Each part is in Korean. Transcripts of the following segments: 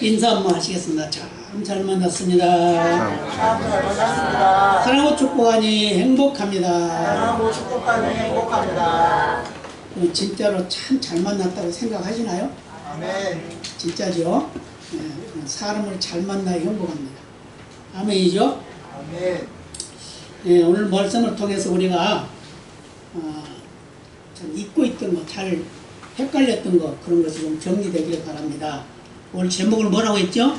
인사 한번 하시겠습니다. 참 잘 만났습니다. 참 잘 만났습니다. 사랑하고 축복하니 행복합니다. 사랑하고 축복하니 행복합니다. 진짜로 참 잘 만났다고 생각하시나요? 아멘. 진짜죠? 사람을 잘 만나야 행복합니다. 아멘이죠? 아멘. 오늘 말씀을 통해서 우리가 참 잊고 있던 거, 잘 헷갈렸던 거, 그런 것이 좀 정리되길 바랍니다. 오늘 제목을 뭐라고 했죠?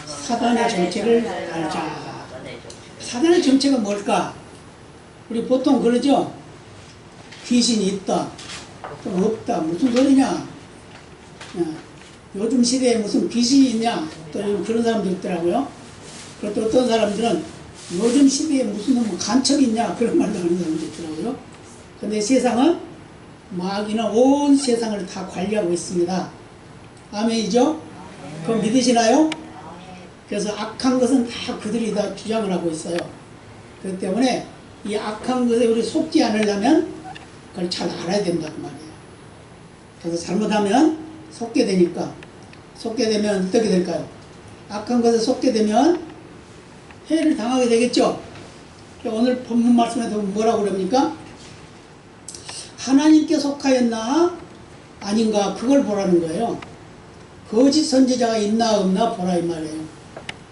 사단의 정체를 알자. 사단의 정체가 뭘까? 우리 보통 그러죠? 귀신이 있다, 또 없다, 무슨 소리냐? 요즘 시대에 무슨 귀신이 있냐? 또 그런 사람도 있더라고요. 그리고 또 어떤 사람들은 요즘 시대에 무슨 간첩이 있냐? 그런 말도 하는 사람도 있더라고요. 근데 세상은 마귀는 온 세상을 다 관리하고 있습니다. 아멘이죠? 그거 믿으시나요? 그래서 악한 것은 다 그들이 다 주장을 하고 있어요. 그렇기 때문에 이 악한 것에 우리 속지 않으려면 그걸 잘 알아야 된다고 말이에요. 그래서 잘못하면 속게 되니까, 속게 되면 어떻게 될까요? 악한 것에 속게 되면 해를 당하게 되겠죠. 오늘 본문 말씀에서 뭐라고 그럽니까? 하나님께 속하였나 아닌가, 그걸 보라는 거예요. 거짓 선지자가 있나 없나 보라 이 말이에요.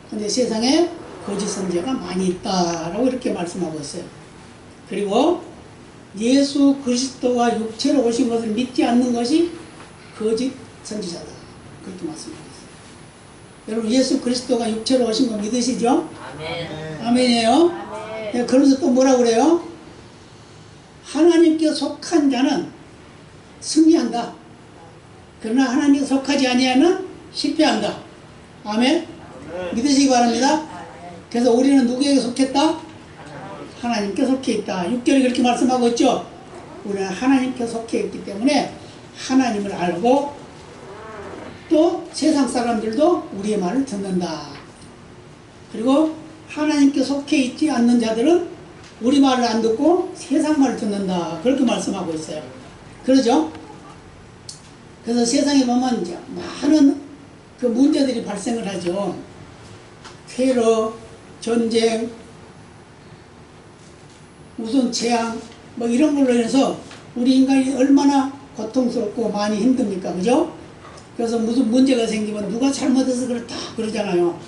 근데 세상에 거짓 선지자가 많이 있다라고 이렇게 말씀하고 있어요. 그리고 예수 그리스도가 육체로 오신 것을 믿지 않는 것이 거짓 선지자다, 그렇게 말씀하고 있어요. 여러분, 예수 그리스도가 육체로 오신 거 믿으시죠? 아멘. 아멘이에요. 아멘. 그러면서 또 뭐라고 그래요? 하나님께 속한 자는 승리한다. 그러나 하나님께 속하지 아니하면 실패한다. 아멘. 믿으시기 바랍니다. 그래서 우리는 누구에게 속했다? 하나님께 속해 있다. 6절이 그렇게 말씀하고 있죠. 우리는 하나님께 속해 있기 때문에 하나님을 알고 또 세상 사람들도 우리의 말을 듣는다. 그리고 하나님께 속해 있지 않는 자들은 우리 말을 안 듣고 세상 말을 듣는다. 그렇게 말씀하고 있어요. 그러죠? 그래서 세상에 보면 이제 많은 그 문제들이 발생을 하죠. 테러, 전쟁, 무슨 재앙, 뭐 이런 걸로 인해서 우리 인간이 얼마나 고통스럽고 많이 힘듭니까? 그죠? 그래서 무슨 문제가 생기면 누가 잘못해서 그렇다 그러잖아요.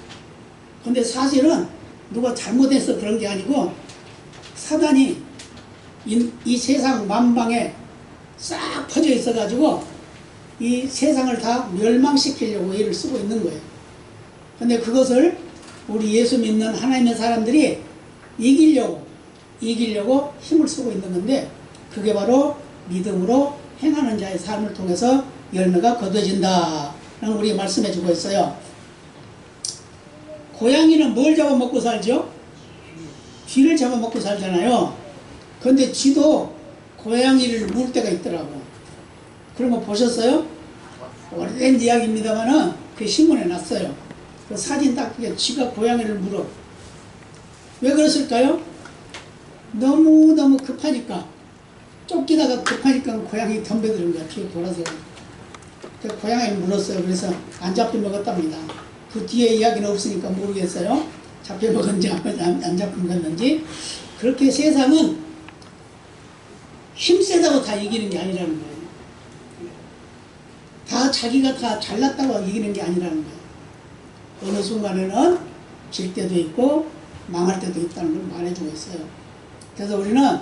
근데 사실은 누가 잘못해서 그런 게 아니고 사단이 이 세상 만방에 싹 퍼져 있어 가지고 이 세상을 다 멸망시키려고 애를 쓰고 있는 거예요. 근데 그것을 우리 예수 믿는 하나님의 사람들이 이기려고 힘을 쓰고 있는 건데, 그게 바로 믿음으로 행하는 자의 삶을 통해서 열매가 거둬진다 라는 우리가 말씀해 주고 있어요. 고양이는 뭘 잡아먹고 살죠? 쥐를 잡아먹고 살잖아요. 그런데 쥐도 고양이를 물 때가 있더라고. 그런 거 보셨어요? 오래된 이야기입니다만은 그 신문에 났어요. 그 사진 딱 그게 쥐가 고양이를 물어. 왜 그랬을까요? 너무너무 급하니까, 쫓기다가 급하니까 고양이 덤벼드는 거야. 뒤에 돌아서. 그 고양이를 물었어요. 그래서 안 잡혀 먹었답니다. 그 뒤에 이야기는 없으니까 모르겠어요. 잡혀 먹었는지 안 잡혀 먹었는지. 그렇게 세상은 힘세다고 다 이기는 게 아니라는 거예요. 다 자기가 다 잘났다고 이기는 게 아니라는 거예요. 어느 순간에는 질 때도 있고 망할 때도 있다는 걸 말해주고 있어요. 그래서 우리는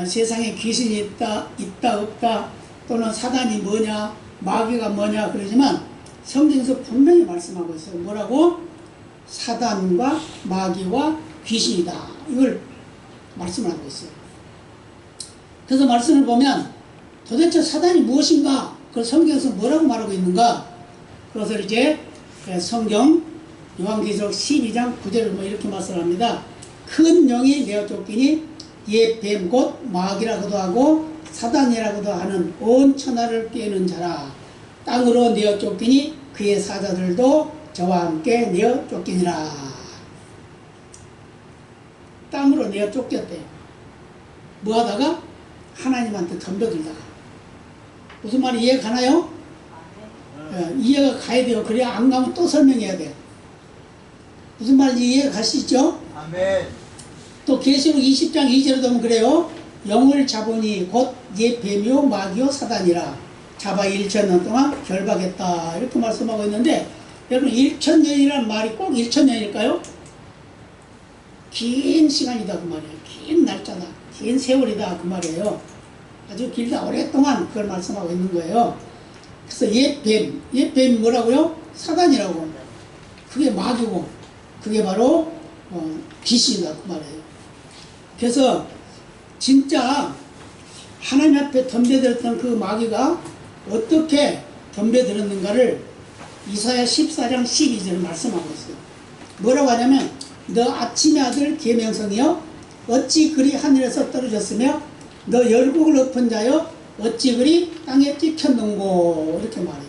세상에 귀신이 있다 없다, 또는 사단이 뭐냐, 마귀가 뭐냐 그러지만 성경에서 분명히 말씀하고 있어요. 뭐라고? 사단과 마귀와 귀신이다, 이걸 말씀을 하고 있어요. 그래서 말씀을 보면 도대체 사단이 무엇인가, 그걸 성경에서 뭐라고 말하고 있는가, 그것을 이제 성경 요한계시록 12장 9절을 뭐 이렇게 말씀합니다. 큰 영이 내어 쫓기니 옛 뱀 곧 마귀라고도 하고 사단이라고도 하는 온 천하를 꿰는 자라. 땅으로 내어 쫓기니 그의 사자들도 저와 함께 내어 쫓기니라. 땅으로 내어 쫓겼대요. 뭐 하다가? 하나님한테 덤벼들다가. 무슨 말이 이해 가나요? 이해가 가야 돼요. 그래야 안 가면 또 설명해야 돼. 무슨 말인지 이해가 가시죠? 아멘. 또 계시록 20장 2절에 보면 그래요. 영을 잡으니 곧 옛 뱀이요 마귀요 사단이라 잡아 1,000년 동안 결박했다. 이렇게 말씀하고 있는데 여러분 1,000년이라는 말이 꼭 1,000년일까요? 긴 시간이다 그 말이에요. 긴 날짜다. 긴 세월이다 그 말이에요. 아주 길다 오랫동안 그걸 말씀하고 있는 거예요. 그래서 옛뱀이 뭐라고요? 사단이라고. 그게 마귀고 그게 바로 귀신이다 그 말이에요. 그래서 진짜 하나님 앞에 덤벼들었던 그 마귀가 어떻게 덤벼들었는가를 이사야 14장 12절을 말씀하고 있어요. 뭐라고 하냐면 너 아침의 아들 계명성이여 어찌 그리 하늘에서 떨어졌으며 너 열국을 엎은 자여 어찌 그리 땅에 찍혔는고 이렇게 말해요.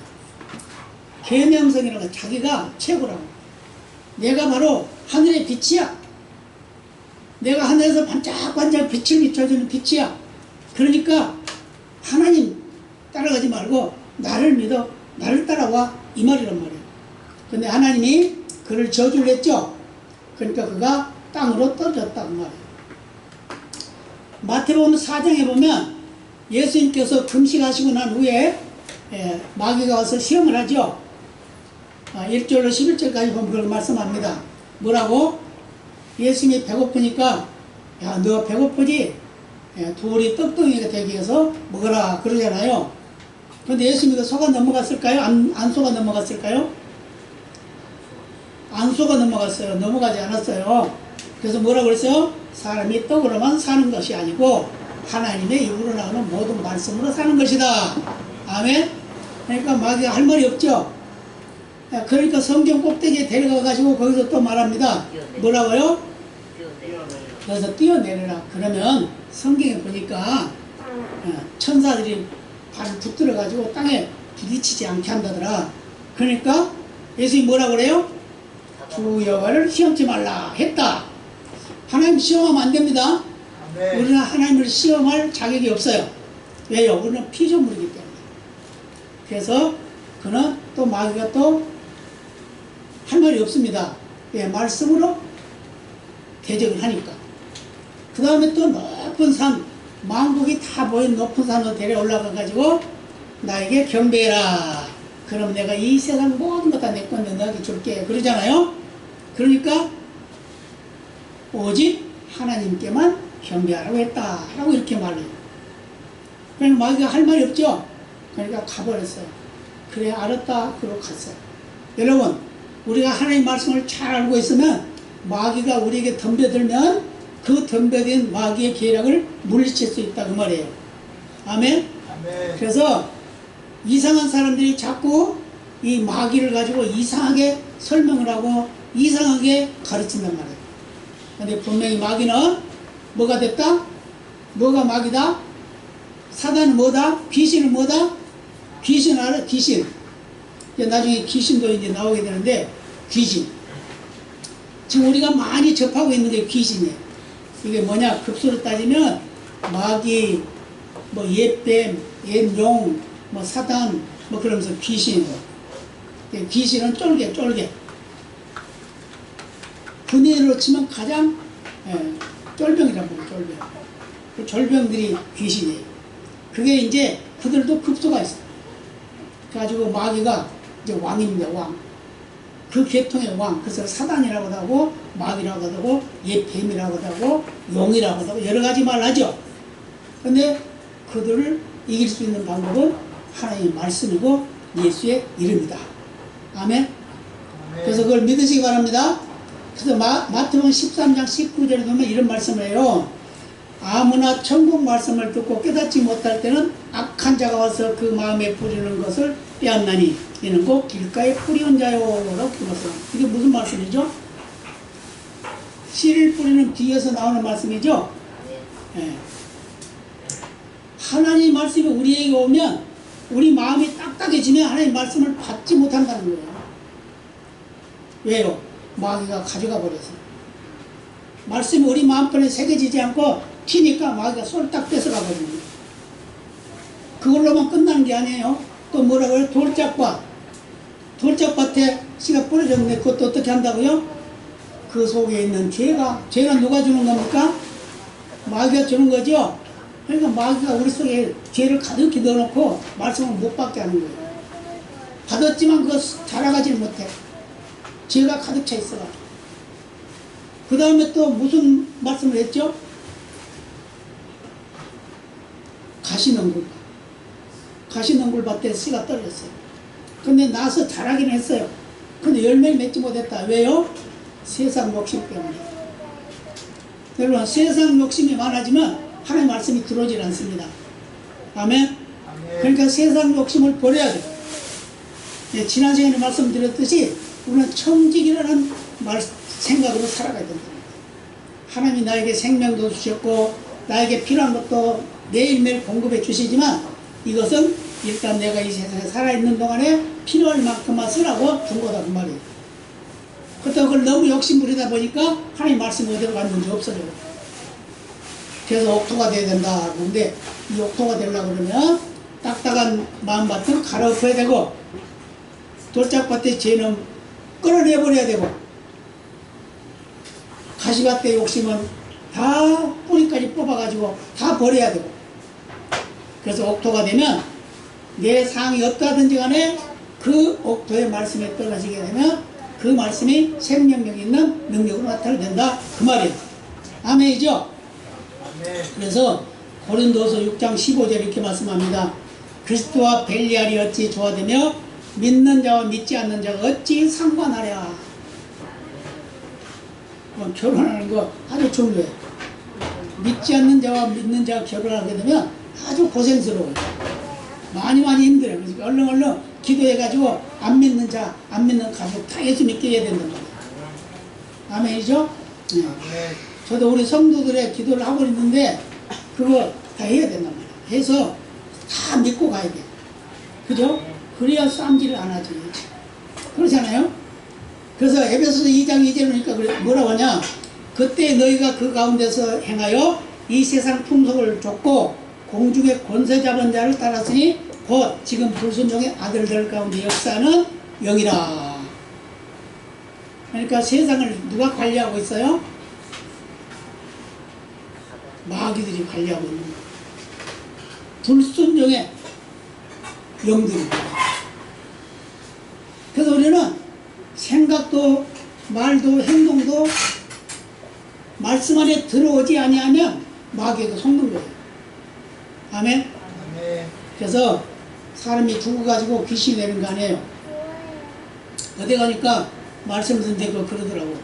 계명성이라고 자기가 최고라고. 내가 바로 하늘의 빛이야. 내가 하늘에서 반짝반짝 빛을 비춰주는 빛이야. 그러니까 하나님 따라가지 말고 나를 믿어. 나를 따라와. 이 말이란 말이에요. 근데 하나님이 그를 저주를 했죠. 그러니까 그가 땅으로 떨어졌다는 말이에요. 마태복음 4장에 보면 예수님께서 금식하시고 난 후에 마귀가 와서 시험을 하죠. 1절로 11절까지 보면 그걸 말씀합니다. 뭐라고? 예수님이 배고프니까 야 너 배고프지? 돌이 떡덩이가 되기 위해서 먹어라 그러잖아요. 그런데 예수님이 속아 넘어갔을까요? 안 속아 넘어갔을까요? 안 속아 넘어갔어요. 넘어가지 않았어요. 그래서 뭐라고 그랬어요? 사람이 떡으로만 사는 것이 아니고 하나님의 입으로 나오는 모든 말씀으로 사는 것이다. 아멘? 그러니까 마귀가 할 말이 없죠. 그러니까 성경 꼭대기에 데려가가지고 거기서 또 말합니다. 뭐라고요? 그래서 뛰어내려라. 그러면 성경에 보니까 천사들이 발을 붙들어가지고 땅에 부딪히지 않게 한다더라. 그러니까 예수님이 뭐라고 그래요? 주 여호와를 시험치 말라 했다. 하나님 시험하면 안 됩니다. 아멘. 우리는 하나님을 시험할 자격이 없어요. 왜요? 우리는 피조물이기 때문에. 그래서 그는 또 마귀가 또 할 말이 없습니다. 왜? 말씀으로 대적을 하니까. 그 다음에 또 높은 산, 만국이 다 보인 높은 산으로 데려 올라가가지고 나에게 경배해라. 그럼 내가 이 세상 모든 것 다 내 건데 너에게 줄게. 그러잖아요. 그러니까 오직 하나님께만 경배하라고 했다. 라고 이렇게 말해요. 그러니까 마귀가 할 말이 없죠. 그러니까 가버렸어요. 그래 알았다. 그러고 갔어요. 여러분 우리가 하나님 말씀을 잘 알고 있으면 마귀가 우리에게 덤벼들면 그 덤벼든 마귀의 계략을 물리칠 수 있다 그 말이에요. 아멘? 아멘. 그래서 이상한 사람들이 자꾸 이 마귀를 가지고 이상하게 설명을 하고 이상하게 가르친단 말이에요. 근데 분명히 마귀는 뭐가 됐다? 뭐가 마귀다? 사단은 뭐다? 귀신은 뭐다? 귀신 알아? 귀신. 나중에 귀신도 이제 나오게 되는데 귀신. 지금 우리가 많이 접하고 있는 게 귀신이에요. 이게 뭐냐? 급수로 따지면 마귀, 뭐 옛뱀, 옛용, 뭐 사단, 뭐 그러면서 귀신. 귀신은 쫄개. 근해로 치면 가장 쫄병이란 말이에요. 쫄병. 그 쫄병들이 귀신이에요. 그게 이제 그들도 급소가 있어요. 그래가지고 마귀가 이제 왕입니다. 왕. 그 계통의 왕. 그래서 사단이라고도 하고 마귀라고도 하고 옛뱀이라고도 하고 용이라고도 하고 여러 가지 말 하죠. 근데 그들을 이길 수 있는 방법은 하나님의 말씀이고 예수의 이름이다. 아멘. 그래서 그걸 믿으시기 바랍니다. 그래서 마태복음 13장 19절에 보면 이런 말씀을 해요. 아무나 천국 말씀을 듣고 깨닫지 못할 때는 악한 자가 와서 그 마음에 뿌리는 것을 빼앗나니 이는 곧 길가에 뿌리온 자요 라고 불렀어요. 이게 무슨 말씀이죠? 씨를 뿌리는 뒤에서 나오는 말씀이죠. 네. 하나님 말씀이 우리에게 오면 우리 마음이 딱딱해지면 하나님 말씀을 받지 못한다는 거예요. 왜요? 마귀가 가져가 버려서. 말씀이 우리 마음편에 새겨지지 않고 튀니까 마귀가 쏠딱 뺏어가 버립니다. 그걸로만 끝나는 게 아니에요. 또 뭐라고 해요? 돌짝과 돌짝밭에 씨가 뿌려졌는데 그것도 어떻게 한다고요? 그 속에 있는 죄는 누가 주는 겁니까? 마귀가 주는 거죠. 그러니까 마귀가 우리 속에 죄를 가득히 넣어놓고 말씀을 못 받게 하는 거예요. 받았지만 그거 자라가지 못해. 죄가 가득 차 있어가. 그 다음에 또 무슨 말씀을 했죠? 가시농굴. 가시농굴 밭에 씨가 떨어졌어요. 근데 나서 자라긴 했어요. 근데 열매를 맺지 못했다. 왜요? 세상 욕심 때문에. 여러분, 세상 욕심이 많아지면 하나님의 말씀이 들어오질 않습니다. 아멘? 그러니까 세상 욕심을 버려야 돼요. 예, 지난 시간에 말씀드렸듯이 우리는 청직이라는 생각으로 살아가야 된다. 하나님이 나에게 생명도 주셨고 나에게 필요한 것도 매일매일 공급해 주시지만 이것은 일단 내가 이 세상에 살아있는 동안에 필요할 만큼만 쓰라고 준 거다 그 말이에요. 그렇다고 그걸 너무 욕심부리다 보니까 하나님 말씀이 어디로 갔는지 없어져요. 그래서 옥토가 돼야 된다. 그런데 이 옥토가 되려고 그러면 딱딱한 마음밭은 갈아엎어야 되고 돌짝밭의 죄는 끌어내버려야 되고 가시밭의 욕심은 다 뿌리까지 뽑아가지고 다 버려야 되고 그래서 옥토가 되면 내 상이 어떠하든지 간에 그 옥토의 말씀에 떨어지게 되면 그 말씀이 생명력 있는 능력으로 나타나게 된다 그 말이에요. 아멘이죠? 그래서 고린도서 6장 15절 이렇게 말씀합니다. 그리스도와 벨리알이 어찌 조화되며 믿는 자와 믿지 않는 자가 어찌 상관하랴. 결혼하는 거 아주 중요해. 믿지 않는 자와 믿는 자가 결혼하게 되면 아주 고생스러워요. 많이 힘들어요. 그래서 얼른 기도해가지고 안 믿는 자, 안 믿는 가족 다 예수 믿게 해야 된단 말이에요. 아멘이죠? 네. 저도 우리 성도들의 기도를 하고 있는데 그거 다 해야 된단 말이에요. 해서 다 믿고 가야 돼. 그죠? 그래야 쌈질을 안 하지. 그렇잖아요? 그래서 에베소서 2장 2절에 보니까 뭐라고 하냐? 그때 너희가 그 가운데서 행하여 이 세상 풍속을 쫓고 공중의 권세 잡은 자를 따랐으니 곧 지금 불순종의 아들들 가운데 역사는 영이라. 그러니까 세상을 누가 관리하고 있어요? 마귀들이 관리하고 있는 거예요. 불순종의 영들입니다. 그래서 우리는 생각도 말도 행동도 말씀 안에 들어오지 아니하면 마귀에게 속는 거예요. 아멘? 그래서 사람이 죽어가지고 귀신이 되는 거 아니에요. 어디 가니까 말씀 듣는데 그러더라고.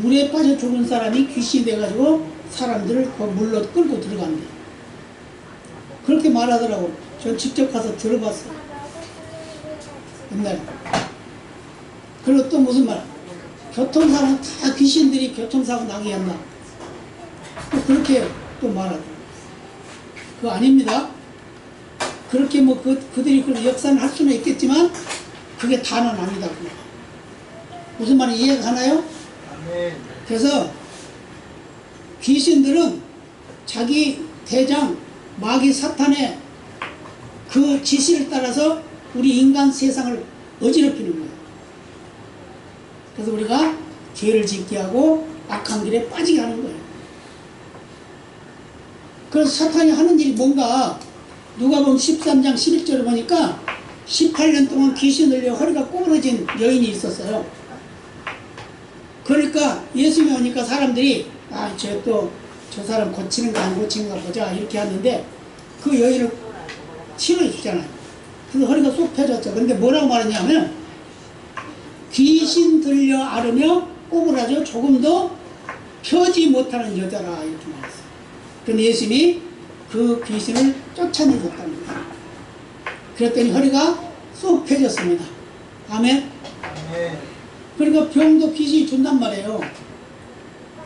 물에 빠져 죽은 사람이 귀신이 돼가지고 사람들을 그 물로 끌고 들어간대. 그렇게 말하더라고. 전 직접 가서 들어봤어요. 옛날에. 그리고 또 무슨 말? 교통사고 다 귀신들이 교통사고 나게 한다. 또 그렇게 또 말하더라고. 그거 아닙니다. 그렇게 뭐 그들이 그 역사는 할 수는 있겠지만 그게 다는 아니다. 무슨 말인지 이해가 가나요? 그래서 귀신들은 자기 대장 마귀 사탄의 그 지시를 따라서 우리 인간 세상을 어지럽히는 거예요. 그래서 우리가 죄를 짓게 하고 악한 길에 빠지게 하는 거예요. 그래서 사탄이 하는 일이 뭔가 누가 보면 13장 11절을 보니까 18년 동안 귀신 들려 허리가 꼬부러진 여인이 있었어요. 그러니까 예수님이 오니까 사람들이 저 사람 고치는가 안 고치는가 보자 이렇게 하는데 그 여인을 치료해 주잖아요. 그래서 허리가 쏙 펴졌죠. 근데 뭐라고 말했냐면 귀신 들려 앓으며 꼬부라져 조금도 펴지 못하는 여자라 이렇게 말했어요. 근데 예수님이 그 귀신을 쫓아내줬다는 거예요. 그랬더니 허리가 쏙 펴졌습니다. 아멘? 그러니까 병도 귀신이 준단 말이에요.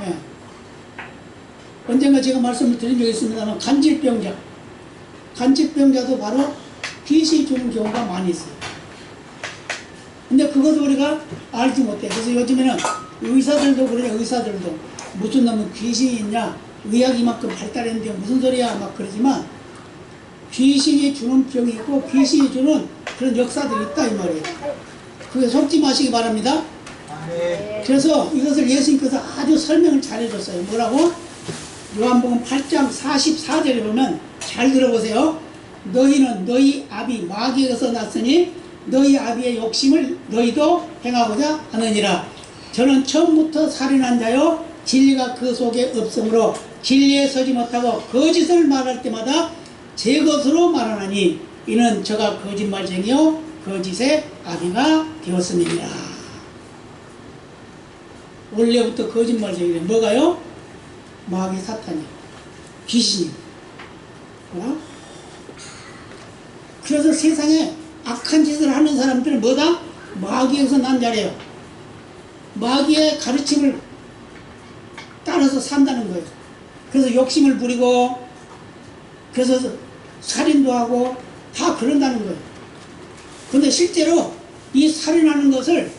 예. 언젠가 제가 말씀을 드린 적이 있습니다만 간질병자도 바로 귀신이 주는 경우가 많이 있어요. 근데 그것을 우리가 알지 못해. 그래서 요즘에는 의사들도 그래. 의사들도 무슨 놈은 귀신이 있냐, 의학이 이만큼 발달했는데 무슨 소리야 막 그러지만 귀신이 주는 병이 있고 귀신이 주는 그런 역사들이 있다 이 말이에요. 그게 속지 마시기 바랍니다. 아멘. 그래서 이것을 예수님께서 아주 설명을 잘 해줬어요. 뭐라고? 요한복음 8장 44절에 보면 잘 들어보세요. 너희는 너희 아비 마귀에게서 났으니 너희 아비의 욕심을 너희도 행하고자 하느니라. 저는 처음부터 살인한 자요 진리가 그 속에 없으므로 진리에 서지 못하고 거짓을 말할 때마다 제 것으로 말하나니 이는 저가 거짓말쟁이요 거짓의 아비가 되었음이니라. 원래부터 거짓말쟁이래. 뭐가요? 마귀 사탄이 귀신이 뭐라? 그래서 세상에 악한 짓을 하는 사람들은 뭐다? 마귀에서 난 자래요. 마귀의 가르침을 따라서 산다는 거예요. 그래서 욕심을 부리고 그래서 살인도 하고 다 그런다는 거예요. 근데 실제로 이 살인하는 것을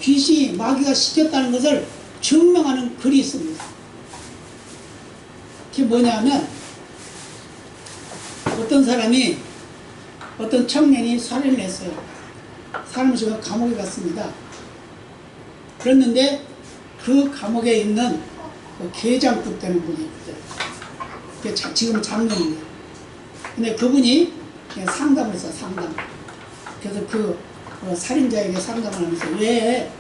귀신이 마귀가 시켰다는 것을 증명하는 글이 있습니다. 그게 뭐냐면 어떤 청년이 살인을 했어요. 사람을 죽여 감옥에 갔습니다. 그랬는데 그 감옥에 있는 그 계장급 되는 분이 있거든요. 지금 장로입니다. 근데 그분이 상담을 했어요. 상담. 그래서 그 살인자에게 상담을 하면서 왜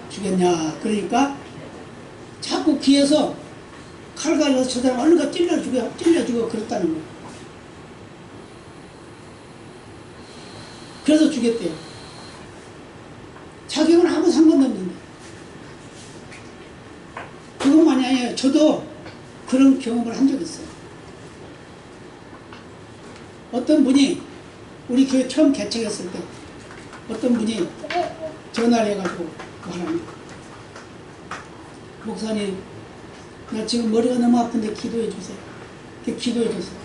죽였냐. 그러니까 자꾸 귀에서 칼 갈라서 저 사람 얼른 가 찔러 죽여 그랬다는 거예요. 그래서 죽였대요. 자격은 아무 상관도 없는데. 그것만이 아니에요. 저도 그런 경험을 한 적이 있어요. 어떤 분이 우리 교회 처음 개척했을 때 어떤 분이 전화를 해가지고 말합니다. 목사님, 나 지금 머리가 너무 아픈데 기도해 주세요. 기도해 주세요.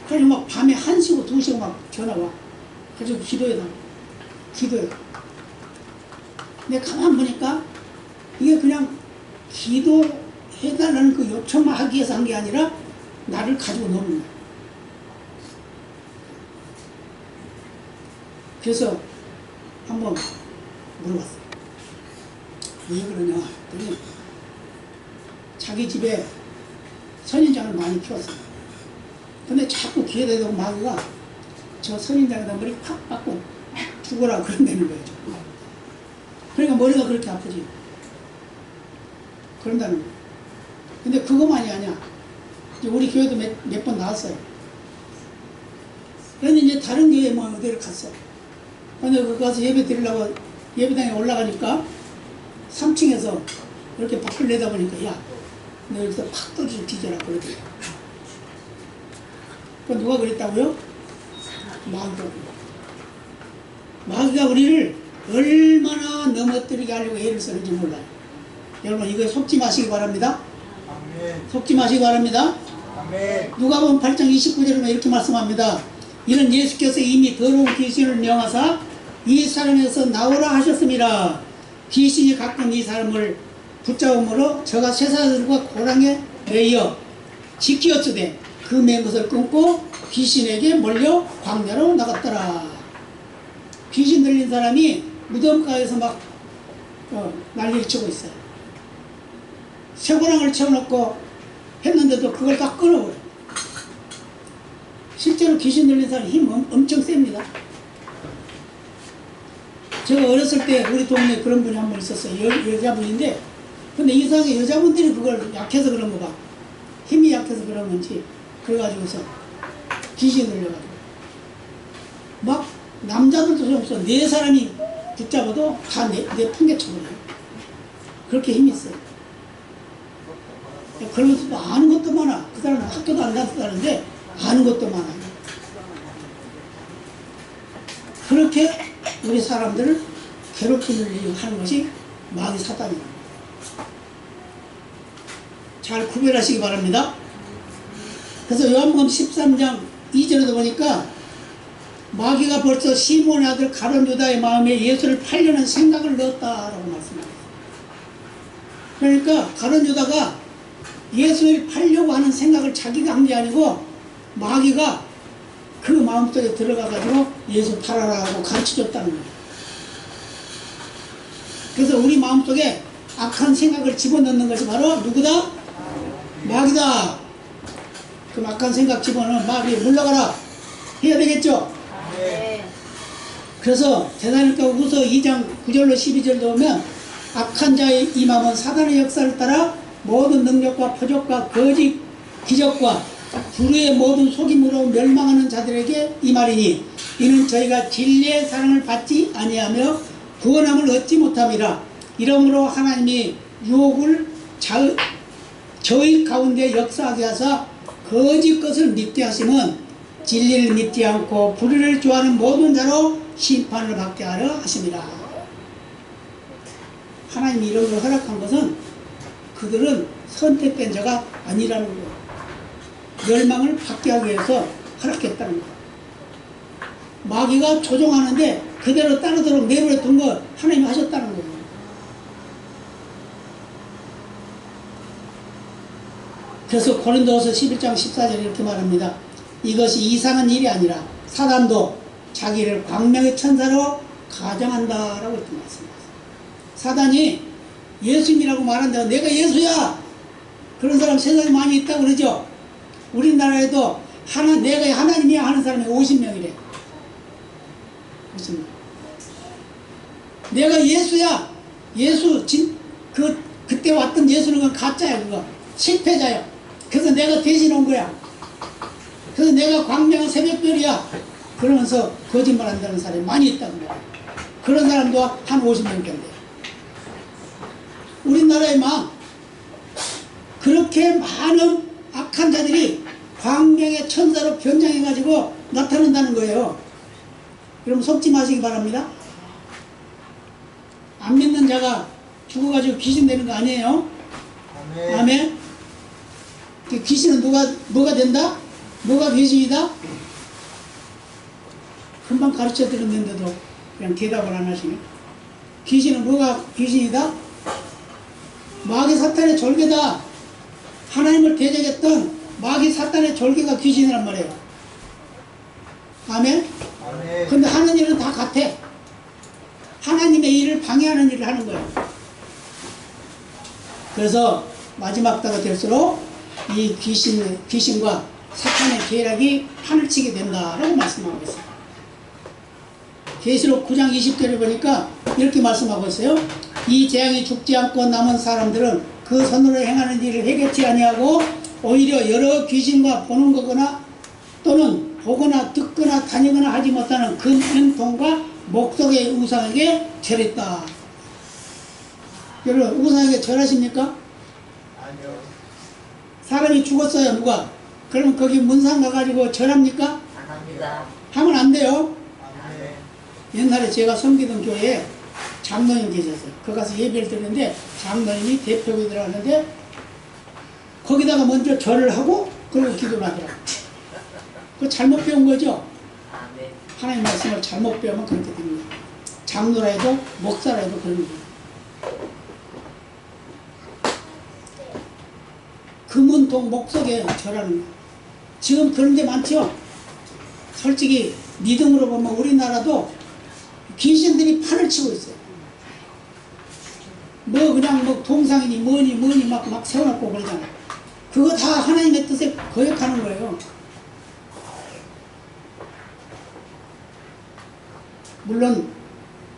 그래서 막 밤에 1시고 2시고 막 전화 와. 그래서 기도해달라고. 기도해. 근데 가만 보니까 이게 그냥 기도해달라는 그 요청만 하기 위해서 한 게 아니라 나를 가지고 노는 거야. 그래서 한번 물어봤어. 왜 그러냐 했더니 자기 집에 선인장을 많이 키웠어요. 근데 자꾸 귀에 대고 마귀가 저 선인장에다 머리 팍 박고 죽어라 그런다는 거예요. 그러니까 머리가 그렇게 아프지. 그런다는 거예요. 근데 그것만이 아니야. 우리 교회도 몇 번 나왔어요. 그런데 이제 다른 교회 뭐 어디를 갔어. 근데 그 가서 예배 드리려고 예배당에 올라가니까 3층에서 이렇게 밖을 내다보니까 야, 너 여기서 팍 떨어져 뒤져라 그러더라고요. 그 누가 그랬다고요? 마귀가. 마귀가 우리를 얼마나 넘어뜨리게 하려고 애를 쓰는지 몰라요. 여러분 이거에 속지 마시기 바랍니다. 아멘. 속지 마시기 바랍니다. 아멘. 누가복음 8장 29절에 이렇게 말씀합니다. 이는 예수께서 이미 더러운 귀신을 명하사 이 사람에서 나오라 하셨습니다. 귀신이 가끔 이 사람을 붙잡음으로 저가 쇠사슬과 고랑에 매여 지키었으되 그 맨 것을 끊고 귀신에게 몰려 광야로 나갔더라. 귀신 들린 사람이 무덤가에서 막 난리를 치고 있어요. 쇠고랑을 채워놓고 했는데도 그걸 다 끊어버려. 실제로 귀신 들린 사람 힘 엄청 셉니다. 제가 어렸을 때 우리 동네에 그런 분이 한 분 있었어요. 여자분인데 근데 이상하게 여자분들이 그걸 약해서 그런 거 봐. 힘이 약해서 그런 건지 그래가지고서 귀신 들려가지고 막 남자들도 좀 없어. 4사람이 붙잡아도 다 내 풍개 쳐버려요. 그렇게 힘이 있어요. 그러면서도 아는 것도 많아. 그 사람은 학교도 안 다녔다는데 아는 것도 많아요. 그렇게 우리 사람들을 괴롭히는 하는 것이 마귀 사단입니다. 잘 구별하시기 바랍니다. 그래서 요한복음 13장 2절에도 보니까 마귀가 벌써 시몬의 아들 가룟 유다의 마음에 예수를 팔려는 생각을 넣었다라고 말씀합니다. 그러니까 가룟 유다가 예수를 팔려고 하는 생각을 자기가 한 게 아니고 마귀가 그 마음속에 들어가가지고 예수 팔아라 하고 가르쳐줬다는 거예요. 그래서 우리 마음속에 악한 생각을 집어넣는 것이 바로 누구다? 마귀다. 그 악한 생각 집어넣으면 마귀 물러가라 해야 되겠죠? 아멘. 그래서 데살로니가후서 2장 9절로 12절 보면 악한 자의 임함은 사단의 역사를 따라 모든 능력과 표적과 거짓 기적과 불의의 모든 속임으로 멸망하는 자들에게 임하리니 이는 저희가 진리의 사랑을 받지 아니하며 구원함을 얻지 못함이라. 이러므로 하나님이 유혹을 저희 가운데 역사하게 하사 거짓 것을 믿게 하심은 진리를 믿지 않고 불의를 좋아하는 모든 자로 심판을 받게 하려 하심이라. 하나님이 이런 걸 허락한 것은 그들은 선택된 자가 아니라는 거예요. 멸망을 받게 하기 위해서 허락했다는 거예요. 마귀가 조종하는데 그대로 따르도록 내버려 둔 거 하나님이 하셨다는 거예요. 그래서 고린도후서 11장 14절에 이렇게 말합니다. 이것이 이상한 일이 아니라 사단도 자기를 광명의 천사로 가정한다라고 이렇게 말씀하셨어요. 사단이 예수님이라고 말한다고 내가 예수야! 그런 사람 세상에 많이 있다고 그러죠. 우리나라에도 내가 하나님이야 하는 사람이 50명이래. 무슨 내가 예수야! 예수 그때 왔던 예수는 건 가짜야. 그거 실패자야. 그래서 내가 대신 온 거야. 그래서 내가 광명한 새벽별이야. 그러면서 거짓말 한다는 사람이 많이 있다고 말이야. 그런 사람도 한 50명 정도. 우리나라에만 그렇게 많은 악한 자들이 광명의 천사로 변장해가지고 나타난다는 거예요. 그럼 속지 마시기 바랍니다. 안 믿는 자가 죽어가지고 귀신 되는 거 아니에요? 아멘. 아멘. 그 귀신은 뭐가 된다? 뭐가 귀신이다? 금방 가르쳐 드렸는데도 그냥 대답을 안 하시네. 귀신은 뭐가 귀신이다? 마귀 사탄의 졸개다. 하나님을 대적했던 마귀 사탄의 졸개가 귀신이란 말이에요. 아멘? 아멘. 근데 하는 일은 다 같아. 하나님의 일을 방해하는 일을 하는 거예요. 그래서 마지막 때가 될수록 이 귀신과 사탄의 계략이 하늘치게 된다라고 말씀하고 있어요. 계시록 9장 20절에 보니까 이렇게 말씀하고 있어요. 이 재앙이 죽지 않고 남은 사람들은 그 손으로 행하는 일을 해결치 아니하고 오히려 여러 귀신과 보는 거거나 또는 보거나 듣거나 다니거나 하지 못하는 금은동과 목석의 우상에게 절했다. 여러분 우상에게 절하십니까? 아니요. 사람이 죽었어요. 누가? 그러면 거기 문상 가가지고 절합니까? 안 합니다. 하면 안 돼요. 아멘. 옛날에 제가 섬기던 교회에 장로님 계셨어요. 거기 가서 예배를 드렸는데 장로님이 대표가 들어갔는데 거기다가 먼저 절을 하고 그리고 기도를 하더라고요. 그거 잘못 배운 거죠? 아멘. 하나님 말씀을 잘못 배우면 그렇게 됩니다. 장로라 해도 목사라 해도 그런 거예요. 금은동 목석에 절하는 거예요. 지금 그런 데 많죠? 솔직히 믿음으로 보면 우리나라도 귀신들이 판을 치고 있어요. 뭐 그냥 뭐 동상이니 뭐니 막 세워놓고 그러잖아요. 그거 다 하나님의 뜻에 거역하는 거예요. 물론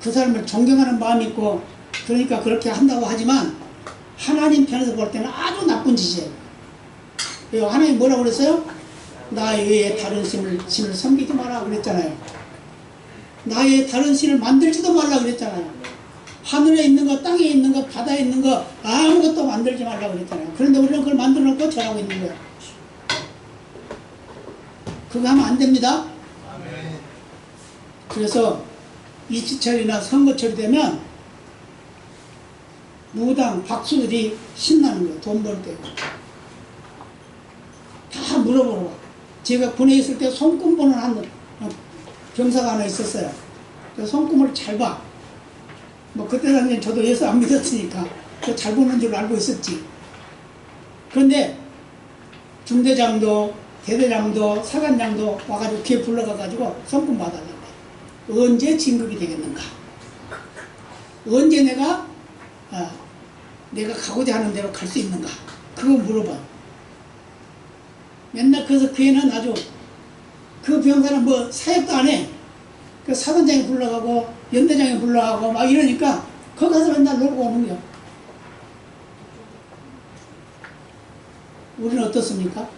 그 사람을 존경하는 마음이 있고 그러니까 그렇게 한다고 하지만 하나님 편에서 볼 때는 아주 나쁜 짓이에요. 왜요? 하나님 뭐라고 그랬어요? 나 외에 다른 신을 섬기지 마라 그랬잖아요. 나 외에 다른 신을 만들지도 말라 그랬잖아요. 하늘에 있는 거, 땅에 있는 거, 바다에 있는 거 아무것도 만들지 말라 그랬잖아요. 그런데 우리는 그걸 만들어 놓고 절하고 있는 거예요. 그거 하면 안 됩니다. 아멘. 그래서 이치철이나 선거철이 되면 무당 박수들이 신나는 거예요. 돈 벌 때. 다 물어보러. 제가 군에 있을 때 손금 보는 한 병사가 하나 있었어요. 그래서 손금을 잘 봐. 뭐 그때 당시엔 저도 예수 안 믿었으니까 잘 보는 줄 알고 있었지. 그런데 중대장도 대대장도 사관장도 와가지고 귀에 불러가가지고 성금 받아달라고. 언제 진급이 되겠는가? 언제 내가 가고자 하는 대로 갈 수 있는가? 그거 물어봐요. 맨날 그래서 그 애는 아주 그 병사는 뭐 사역도 안 해. 그 사관장에 불러가고 연대장에 불러가고 막 이러니까 거기 가서 맨날 놀고 오는 거야. 우리는 어떻습니까?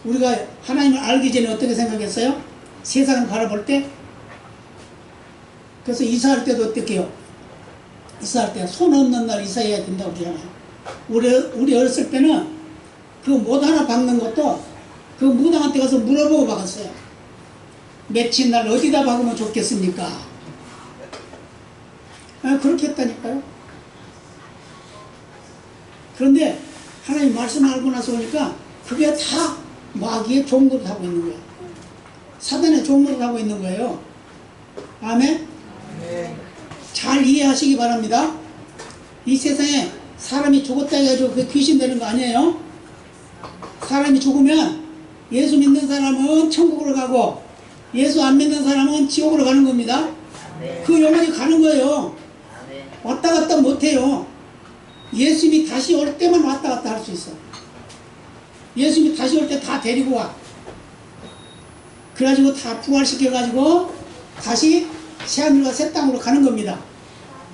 우리가 하나님을 알기 전에 어떻게 생각했어요? 세상을 바라볼 때? 그래서 이사할 때도 어떻게 해요? 이사할 때 손 없는 날 이사해야 된다고 그러잖아요. 우리 어렸을 때는 그 못 하나 박는 것도 그 무당한테 가서 물어보고 박았어요. 며칠 날 어디다 박으면 좋겠습니까? 그렇게 했다니까요. 그런데 하나님 말씀 알고 나서 보니까 그게 다 마귀의 종노릇 하고 있는 거예요. 사단의 종노릇 하고 있는 거예요. 아멘? 잘 이해하시기 바랍니다. 이 세상에 사람이 죽었다 해가지고 그게 귀신 되는 거 아니에요? 사람이 죽으면 예수 믿는 사람은 천국으로 가고 예수 안 믿는 사람은 지옥으로 가는 겁니다. 그 영혼이 가는 거예요. 왔다 갔다 못해요. 예수님이 다시 올 때만 왔다 갔다 할 수 있어. 예수님이 다시 올 때 다 데리고 와. 그래가지고 다 부활시켜가지고 다시 새하늘과 새 땅으로 가는 겁니다.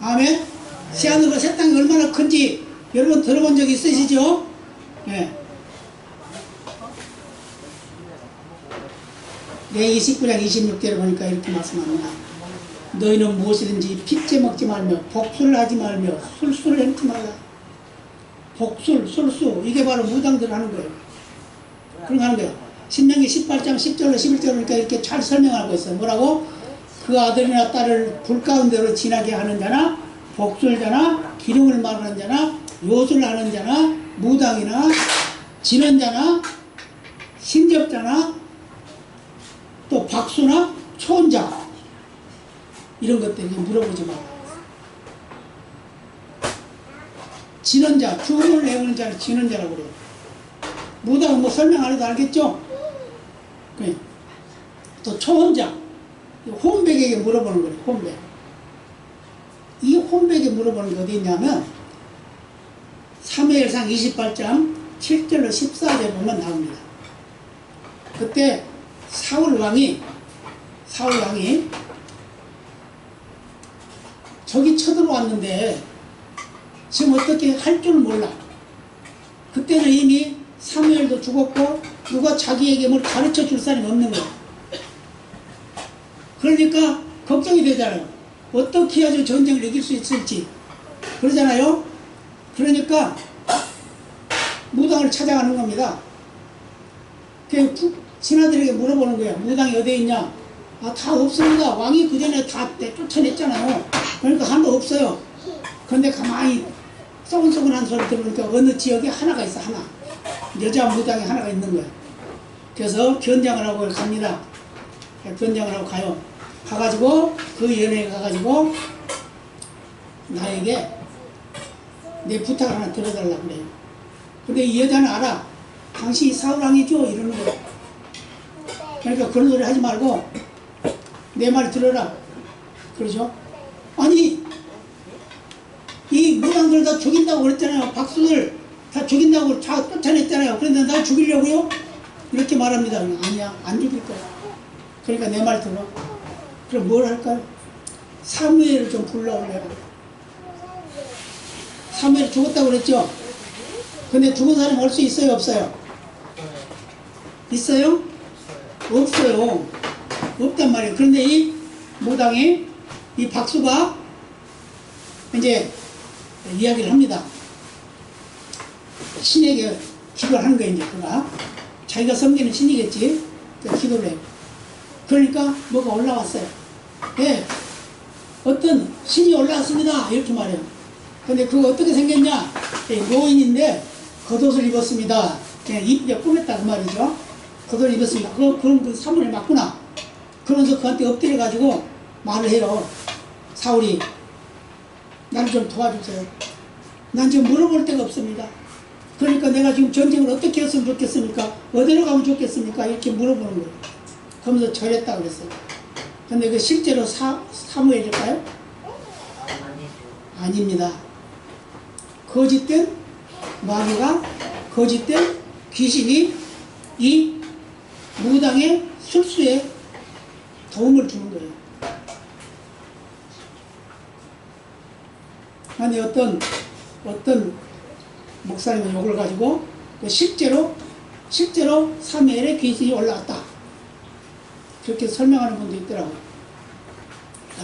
아멘? 새하늘과 새 땅이 얼마나 큰지 여러분 들어본 적 있으시죠? 네. 내 29장 26절에 보니까 이렇게 말씀합니다. 너희는 무엇이든지 빚제 먹지 말며 복수를 하지 말며 술수를 행치 말라. 복술, 술수 이게 바로 무당들 하는 거예요. 그런 거 하는 거예요. 신명기 18장 10절로 11절 보니까 이렇게 잘 설명하고 있어요. 뭐라고? 그 아들이나 딸을 불 가운데로 지나게 하는 자나 복술자나 기름을 마르는 자나 요술을 하는 자나 무당이나 지는 자나 신접자나 또 박수나 초혼자 이런 것들 물어보지 마. 지는 자, 죽음을 내오는 자를 지는 자라고 그래요. 무당은 뭐 설명 안 해도 알겠죠? 그래. 또 초혼자, 혼백에게 물어보는 거예요. 혼백. 이 혼백에 물어보는 게 어디 있냐면 사무엘상 28장 7절로 14절 보면 나옵니다. 그때 사울 왕이 적이 쳐들어왔는데 지금 어떻게 할 줄 몰라. 그때는 이미 사무엘도 죽었고 누가 자기에게 뭘 가르쳐 줄 사람이 없는 거야. 그러니까 걱정이 되잖아요. 어떻게 해야지 전쟁을 이길 수 있을지 그러잖아요. 그러니까 무당을 찾아가는 겁니다. 신하들에게 물어보는 거예요. 무당이 어디에 있냐? 다 없습니다. 왕이 그 전에 다 쫓아냈잖아요. 그러니까 하나도 없어요. 그런데 가만히 쏘근쏘근한 소리 들으니까 어느 지역에 하나가 있어. 하나. 여자 무당이 하나가 있는 거예요. 그래서 견장을 하고 갑니다. 견장을 하고 가요. 가가지고 그 연회에 가가지고 나에게 내 부탁을 하나 들어달라고 그래요. 근데 이 여자는 알아. 당신이 사울왕이죠? 이러는 거예요. 그러니까 그런 소리 하지 말고 내 말 들어라. 그러죠? 아니 이 무당들 다 죽인다고 그랬잖아요. 박수들 다 죽인다고 다 쫓아냈잖아요. 그런데 날 죽이려고요? 이렇게 말합니다. 아니야, 안 죽일 거야. 그러니까 내 말 들어. 그럼 뭘 할까요? 사무엘을 좀 불러올래요. 사무엘이 죽었다고 그랬죠? 근데 죽은 사람 올 수 있어요, 없어요? 있어요? 없어요. 없단 말이에요. 그런데 이 무당이, 이 박수가 이제 이야기를 합니다. 신에게 기도를 하는 거예요, 이제 그가. 자기가 섬기는 신이겠지. 기도를 해요. 그러니까 뭐가 올라왔어요. 네, 어떤 신이 올라왔습니다. 이렇게 말해요. 근데 그거 어떻게 생겼냐? 노인인데 겉옷을 입었습니다. 그냥 이쁘게 꾸몄다 그 말이죠. 겉옷을 입었습니다. 그럼 그 사무엘이 맞구나. 그러면서 그한테 엎드려가지고 말을 해요. 사울이 나를 좀 도와주세요. 난 지금 물어볼 데가 없습니다. 그러니까 내가 지금 전쟁을 어떻게 했으면 좋겠습니까? 어디로 가면 좋겠습니까? 이렇게 물어보는 거예요. 그러면서 절했다 그랬어요. 근데 그 실제로 사무엘일까요? 아닙니다. 거짓된 마귀가, 거짓된 귀신이 이 무당의 술수에 도움을 주는 거예요. 아니 어떤 목사님의 욕을 가지고 실제로 사무엘의 귀신이 올라왔다, 그렇게 설명하는 분도 있더라고요.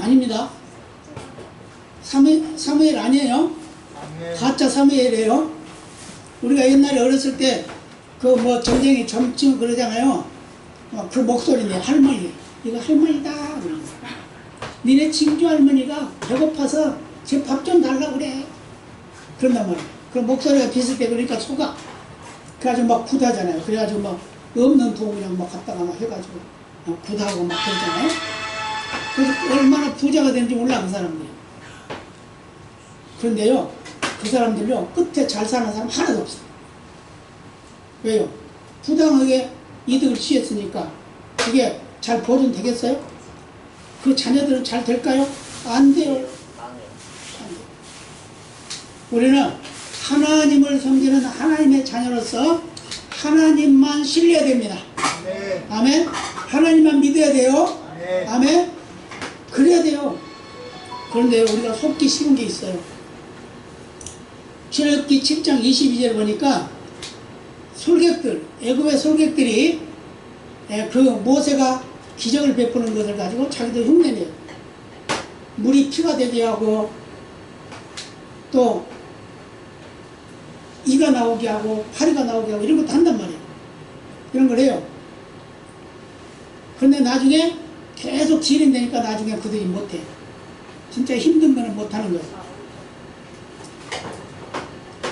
아닙니다. 사무엘 아니에요. 가짜 사무엘이에요. 우리가 옛날에 어렸을 때 그 뭐 전쟁이 점치고 그러잖아요. 그 목소리네. 할머니, 이거 할머니다 그러는 거야. 니네 친주 할머니가 배고파서 제 밥 좀 달라고 그래. 그런단 말이야. 그 목소리가 비슷해. 그러니까 속아. 그래가지고 막 굿하잖아요. 그래가지고 막 없는 돈 그냥 막 갖다가 막 해가지고 굿하고 막 그러잖아요. 그래서 얼마나 부자가 되는지 몰라, 그 사람들이. 그런데요, 그 사람들요, 끝에 잘 사는 사람 하나도 없어요. 왜요? 부당하게 이득을 취했으니까 그게 잘 보존되겠어요? 그 자녀들은 잘 될까요? 안 돼요. 안 돼요. 우리는 하나님을 섬기는 하나님의 자녀로서 하나님만 신뢰해야 됩니다. 네. 아멘. 하나님만 믿어야 돼요. 네. 아멘. 그래야 돼요. 그런데 우리가 속기 쉬운 게 있어요. 출애굽기 7장 22절 보니까 솔객들, 애굽의 솔객들이 그 모세가 기적을 베푸는 것을 가지고 자기들 흉내내요. 물이 피가 되게 하고 또 이가 나오게 하고 파리가 나오게 하고 이런 것도 한단 말이에요. 이런 걸 해요. 그런데 나중에 계속 지린다니까 나중에 그들이 못해. 진짜 힘든 거는 못하는 거예요.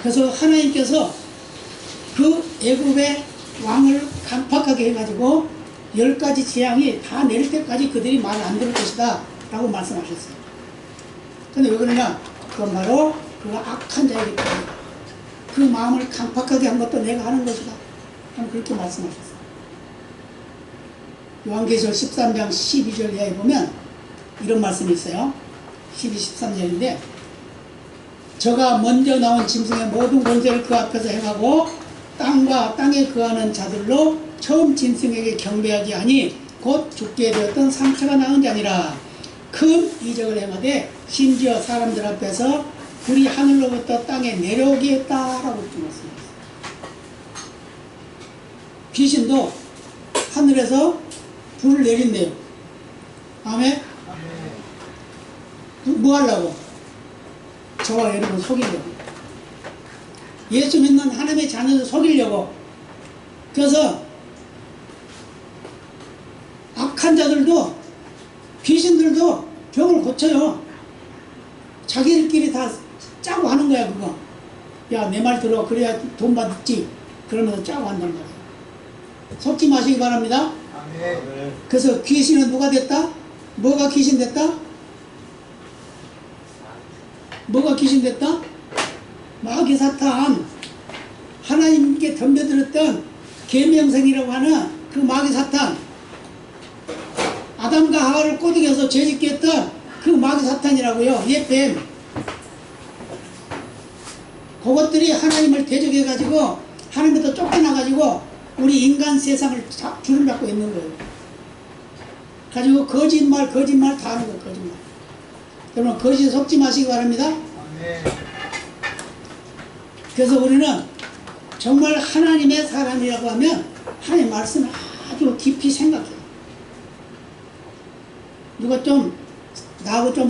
그래서 하나님께서 그 애굽의 왕을 강팍하게 해가지고 10가지 재앙이 다 내릴 때까지 그들이 말 안 들을 것이다 라고 말씀하셨어요. 근데 왜 그러냐? 그건 바로 그 악한 자이기 때문에 그 마음을 강팍하게 한 것도 내가 하는 것이다 그렇게 말씀하셨어요. 요한계시록 13장 12절에 보면 이런 말씀이 있어요. 12, 13절인데 저가 먼저 나온 짐승의 모든 권세를 그 앞에서 행하고 땅과 땅에 거하는 자들로 처음 짐승에게 경배하지 아니 곧 죽게 되었던 상처가 나은 자니라. 큰 이적을 행하되 심지어 사람들 앞에서 불이 하늘로부터 땅에 내려오게 했다라고 말씀했어요. 귀신도 하늘에서 불을 내린대요. 아멘? 뭐 하려고? 저와 여러분 속이려고. 예수 믿는 하나님의 자녀를 속이려고. 그래서 악한 자들도 귀신들도 병을 고쳐요. 자기들끼리 다 짜고 하는 거야 그거. 야, 내 말 들어. 그래야 돈 받지. 그러면서 짜고 한단 말이에요. 속지 마시기 바랍니다. 아멘. 그래서 귀신은 누가 됐다? 뭐가 귀신 됐다? 뭐가 귀신 됐다? 마귀 사탄. 하나님께 덤벼들었던 계명생이라고 하는 그 마귀 사탄. 아담과 하와를 꼬드겨서 죄짓게 했던 그 마귀 사탄이라고요. 예뱀. 그것들이 하나님을 대적해가지고 하나님부터 쫓겨나가지고 우리 인간 세상을 주름 잡고 있는 거예요. 가지고 거짓말 다 하는 거예요. 거짓말. 여러분 거짓에 속지 마시기 바랍니다. 그래서 우리는 정말 하나님의 사람이라고 하면 하나님의 말씀을 아주 깊이 생각해요. 누가 좀 나하고 좀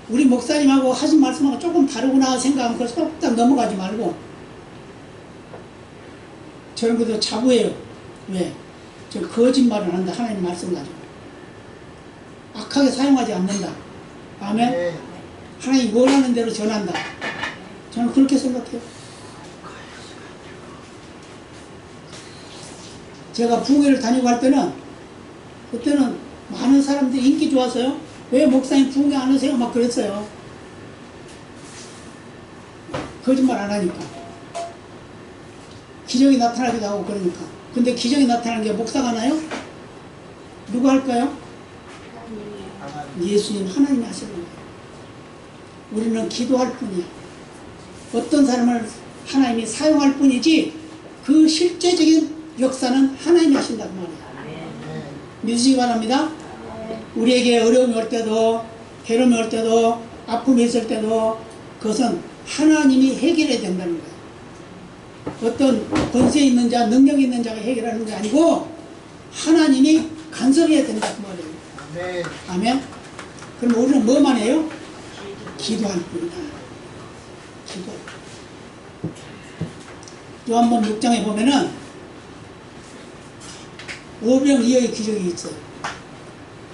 우리 목사님하고 하신 말씀하고 조금 다르구나 생각하면 그걸 쏙딱 넘어가지 말고. 저는 그래도 자부해요. 왜? 저 거짓말을 한다. 하나님 말씀 가지고 악하게 사용하지 않는다. 아멘. 네. 하나님이 원하는 대로 전한다. 저는 그렇게 생각해요. 제가 부흥회를 다니고 할 때는 그때는 많은 사람들이 인기 좋아서요. 왜 목사님 부흥회 안 오세요? 막 그랬어요. 거짓말 안 하니까. 기적이 나타나기도 하고 그러니까. 근데 기적이 나타나는 게 목사가 하나요? 누가 할까요? 예수님 하나님이 하시는 거예요. 우리는 기도할 뿐이야. 어떤 사람을 하나님이 사용할 뿐이지 그 실제적인 역사는 하나님이 하신다고 말이에요. 믿으시기 바랍니다. 우리에게 어려움이 올 때도 괴로움이 올 때도 아픔이 있을 때도 그것은 하나님이 해결해야 된다는 거예요. 어떤 권세 있는 자, 능력 있는 자가 해결하는 게 아니고 하나님이 간섭해야 된다고 말이에요. 아멘. 그럼 우리는 뭐만 해요? 기도할 뿐이다. 기도. 요한복음 6장에 보면은 오병이어의 기적이 있어요.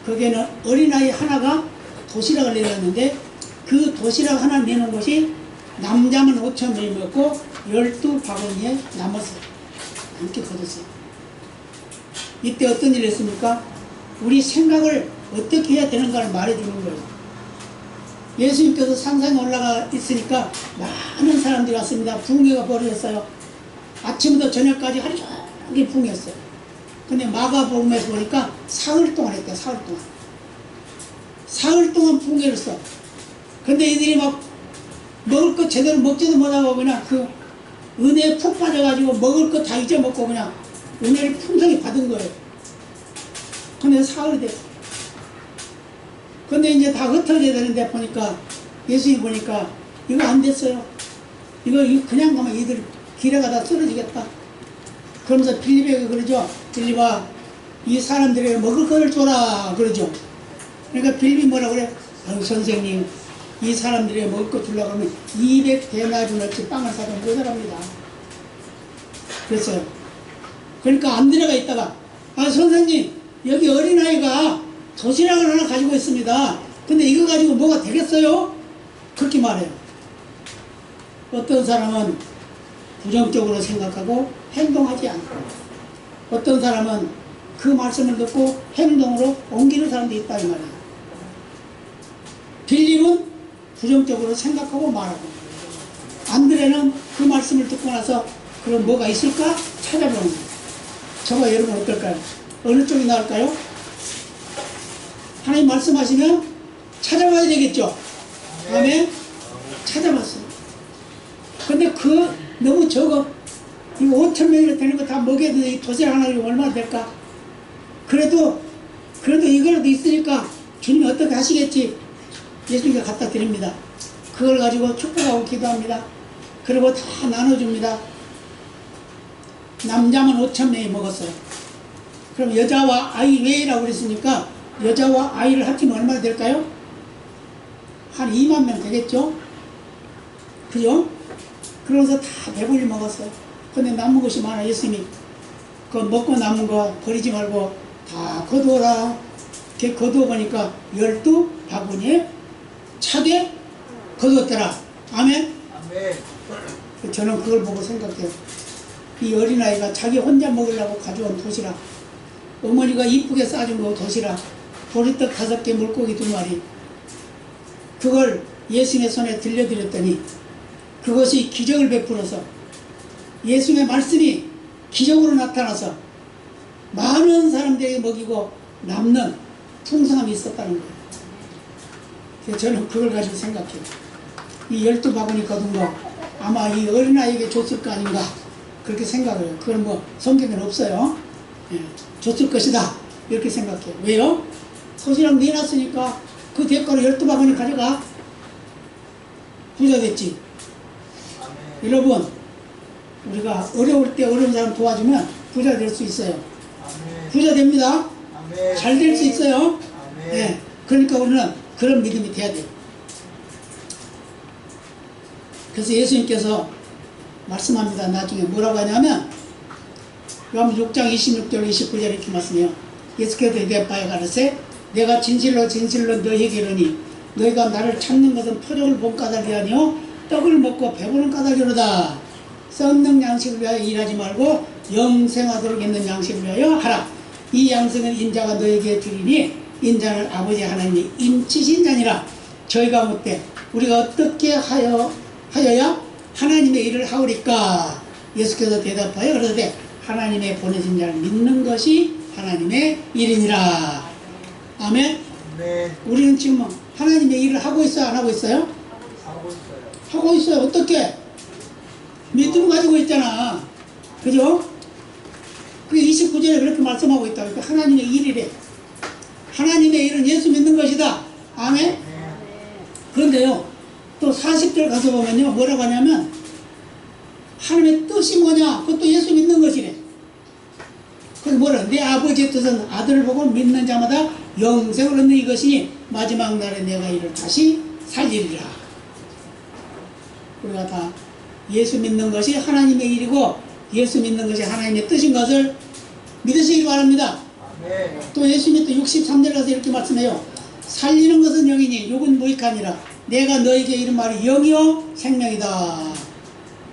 거기에는 어린아이 하나가 도시락을 내렸는데 그 도시락 하나 내놓은 것이 남자만 5,000명이 먹고 12바구니에 남았어요. 이렇게 거뒀어요. 이때 어떤 일을 했습니까? 우리 생각을 어떻게 해야 되는가를 말해주는 거예요. 예수님께서 상상에 올라가 있으니까 많은 사람들이 왔습니다. 붕괴가 벌어졌어요. 아침부터 저녁까지 하루 종일 붕괴했어요. 근데 마가복음에서 보니까 사흘 동안 했대요. 사흘 동안. 사흘 동안 붕괴를 써. 근데 이들이 막 먹을 거 제대로 먹지도 못하고 그냥 그 은혜에 푹 빠져가지고 먹을 거 다 잊어먹고 그냥 은혜를 풍성히 받은 거예요. 근데 사흘이 됐어요. 근데 이제 다 흩어져야 되는데 보니까 예수님 보니까 이거 안 됐어요. 이거 그냥 가면 이들 길에 가다 쓰러지겠다. 그러면서 빌립에게 그러죠. 빌립아, 이 사람들에게 먹을 거를 줘라 그러죠. 그러니까 빌립이 뭐라 그래? 선생님, 이 사람들에게 먹을 거 주려고 하면 200데나리온어치 빵을 사도 모자랍니다. 그랬어요. 그러니까 안드레가 있다가 선생님, 여기 어린아이가 도시락을 하나 가지고 있습니다. 근데 이거 가지고 뭐가 되겠어요? 그렇게 말해요. 어떤 사람은 부정적으로 생각하고 행동하지 않고, 어떤 사람은 그 말씀을 듣고 행동으로 옮기는 사람도 있다 이 말이에요. 빌립은 부정적으로 생각하고 말하고, 안드레는 그 말씀을 듣고 나서 그럼 뭐가 있을까 찾아보는 거예요. 저가 여러분 어떨까요? 어느 쪽이 나을까요? 하나님 말씀하시면 찾아봐야 되겠죠. 아멘. 찾아봤어요. 근데 너무 적어. 이거 5,000명이나 되는 거 다 먹여야 되는데 이 도시락 하나 얼마나 될까? 그래도 이거라도 있으니까 주님이 어떻게 하시겠지. 예수님께 갖다 드립니다. 그걸 가지고 축복하고 기도합니다. 그리고 다 나눠줍니다. 남자만 5,000명이 먹었어요. 그럼 여자와 아이 외라고 그랬으니까 여자와 아이를 합치면 얼마나 될까요? 한 2만 명 되겠죠? 그죠? 그러면서 다 배불리 먹었어요. 근데 남은 것이 많아. 예수님이 그 먹고 남은 거 버리지 말고 다 거두어라. 이렇게 거두어 보니까 12바구니에 차게 거두었더라. 아멘? 아멘. 저는 그걸 보고 생각해요. 이 어린아이가 자기 혼자 먹으려고 가져온 도시락, 어머니가 이쁘게 싸준 거 도시락, 보리떡 5개, 물고기 2마리, 그걸 예수님의 손에 들려드렸더니 그것이 기적을 베풀어서 예수님의 말씀이 기적으로 나타나서 많은 사람들에게 먹이고 남는 풍성함이 있었다는 거예요. 그래서 저는 그걸 가지고 생각해요. 이 12바구니 거둔 거 아마 이 어린아이에게 줬을 거 아닌가 그렇게 생각해요. 그건 뭐 성경에는 없어요. 예, 줬을 것이다 이렇게 생각해요. 왜요? 도시락 내놨으니까 그 대가로 12바구니 가져가. 부자 됐지. 여러분, 우리가 어려울 때 어려운 사람 도와주면 부자 될 수 있어요. 부자 됩니다. 잘 될 수 있어요. 네. 그러니까 우리는 그런 믿음이 돼야 돼요. 그래서 예수님께서 말씀합니다. 나중에 뭐라고 하냐면 요한복음 6장 26절 29절 이렇게 말씀해요. 예수께서 대답하여 가라사대 내가 진실로 진실로 너희에게 이르니 너희가 나를 찾는 것은 표적을 본 까닭이 아니요 떡을 먹고 배부른 까닭이로다. 썩는 양식을 위하여 일하지 말고 영생하도록 있는 양식을 위하여 하라. 이 양식은 인자가 너에게 주리니 인자는 아버지 하나님이 인치신 자니라. 저희가 묻되 우리가 어떻게 하여야 하나님의 일을 하오리까. 예수께서 대답하여 그러되 하나님의 보내신 자를 믿는 것이 하나님의 일이니라. 아멘. 아멘. 우리는 지금 하나님의 일을 하고 있어요, 안 하고 있어요? 하고 있어요. 하고 있어요. 어떻게? 믿음 가지고 있잖아. 그죠? 그게 29절에 그렇게 말씀하고 있다. 그러니까 하나님의 일이래. 하나님의 일은 예수 믿는 것이다. 아멘. 그런데요, 또 40절 가서 보면요, 뭐라고 하냐면, 하나님의 뜻이 뭐냐? 그것도 예수 믿는 것이래. 그래서 뭐라? 내 아버지의 뜻은 아들을 보고 믿는 자마다 영생을 얻는 이것이니 마지막 날에 내가 이를 다시 살리리라. 우리가 다 예수 믿는 것이 하나님의 일이고 예수 믿는 것이 하나님의 뜻인 것을 믿으시기 바랍니다. 아멘. 또 예수님이 또 63절 가서 이렇게 말씀해요. 살리는 것은 영이니 육은 무익하니라. 내가 너에게 이른 말이 영이요 생명이다.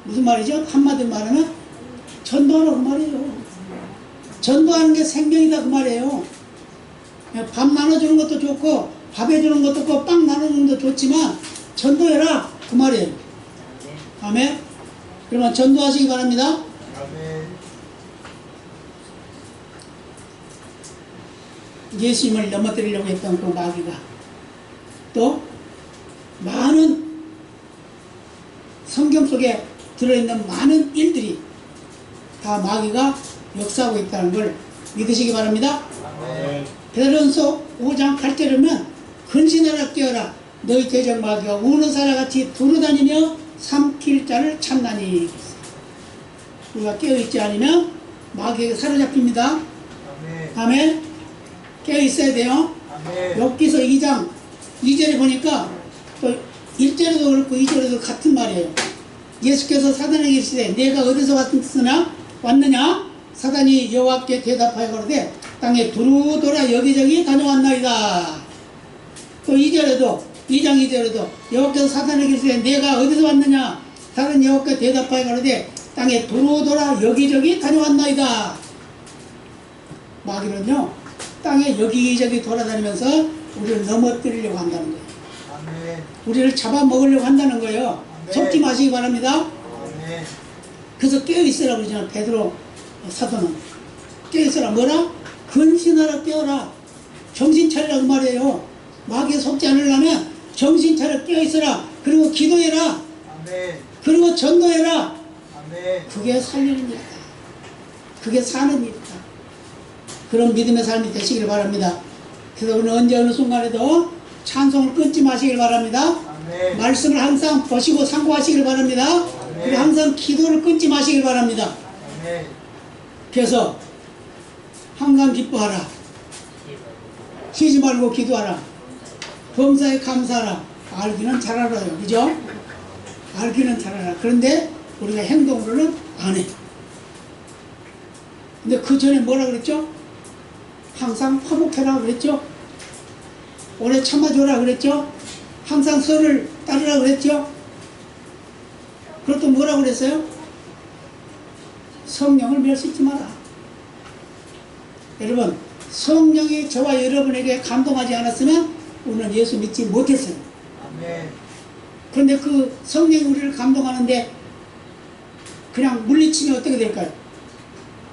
무슨 말이죠? 한마디로 말하면 전도하라 그 말이에요. 전도하는 게 생명이다 그 말이에요. 밥 나눠주는 것도 좋고 밥 해주는 것도 좋고 빵 나눠주는 것도 좋지만 전도해라 그 말이에요. 아멘. 그러면 전도하시기 바랍니다. 아멘. 예수님을 넘어뜨리려고 했던 그 마귀가 또 많은 성경 속에 들어있는 많은 일들이 다 마귀가 역사하고 있다는 걸 믿으시기 바랍니다. 아멘. 베드로전서 5장 8절이면 근신하라 깨어라 너희 대적 마귀가 우는 사람같이 두루다니며 삼킬 자를 찾나니. 우리가 깨어있지 않으면 마귀에게 사로잡힙니다. 아멘. 아멘. 깨어있어야 돼요. 아멘. 욥기서 2장 2절에 보니까 또 1절에도 그렇고 2절에도 같은 말이에요. 예수께서 사단에게 이르시되 내가 어디서 왔느냐? 사단이 여호와께 대답하여 가로되 땅에 두루 돌아 여기저기 다녀왔나이다. 또 2절에도 2장 2절에도 여호와께서 사단에게 이르시되 내가 어디서 왔느냐? 사단이 여호와께 대답하여 가로되 땅에 두루 돌아 여기저기 다녀왔나이다. 마귀는요 땅에 여기저기 돌아다니면서 우리를 넘어뜨리려고 한다는 거예요. 아멘. 우리를 잡아먹으려고 한다는 거예요. 네. 속지 마시기 바랍니다. 아멘. 그래서 깨어있으라 그러잖아. 베드로 사도는 깨어있으라 뭐라? 근신하라 깨어라. 정신 차리라 그 말이에요. 마귀에 속지 않으려면 정신 차려 깨어있으라. 그리고 기도해라. 아멘. 그리고 전도해라. 아멘. 그게 살리는 일이다. 그게 사는 일이다. 그런 믿음의 삶이 되시길 바랍니다. 그래서 우리는 언제 어느 순간에도 찬송을 끊지 마시길 바랍니다. 아멘. 말씀을 항상 보시고 상고하시길 바랍니다. 그리고 항상 기도를 끊지 마시길 바랍니다. 아멘. 그래서 항상 기뻐하라. 쉬지 말고 기도하라. 범사에 감사하라. 알기는 잘 알아요. 그죠? 알기는 잘 알아. 그런데 우리가 행동으로는 안 해. 근데 그 전에 뭐라 그랬죠? 항상 화목해라 그랬죠? 오래 참아줘라 그랬죠? 항상 서를 따르라 그랬죠? 그리고 또 뭐라 그랬어요? 성령을 멸시지 마라. 여러분, 성령이 저와 여러분에게 감동하지 않았으면 우리는 예수 믿지 못했어요. 아멘. 그런데 그 성령이 우리를 감동하는데 그냥 물리치면 어떻게 될까요?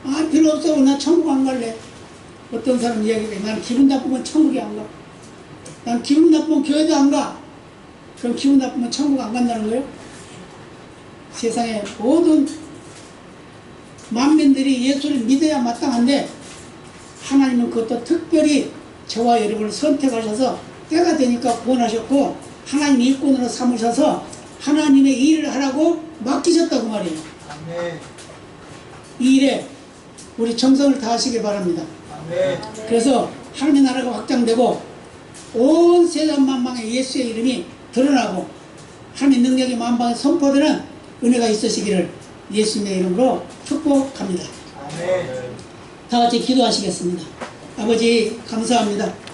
아, 필요 없어. 나 천국 안 갈래. 어떤 사람 이야기해. 난 기분 나쁘면 천국에 안 가. 난 기분 나쁘면 교회도 안 가. 그럼 기분 나쁘면 천국 안 간다는 거예요? 세상의 모든 만민들이 예수를 믿어야 마땅한데 하나님은 그것도 특별히 저와 여러분을 선택하셔서 때가 되니까 구원하셨고 하나님 일꾼으로 삼으셔서 하나님의 일을 하라고 맡기셨다고 말이에요. 아멘. 이 일에 우리 정성을 다하시길 바랍니다. 아멘. 그래서 하나님의 나라가 확장되고 온 세상 만방에 예수의 이름이 드러나고 하나님의 능력이 만방에 선포되는 은혜가 있으시기를 예수님의 이름으로 축복합니다. 아멘. 다 같이 기도하시겠습니다. 아버지 감사합니다.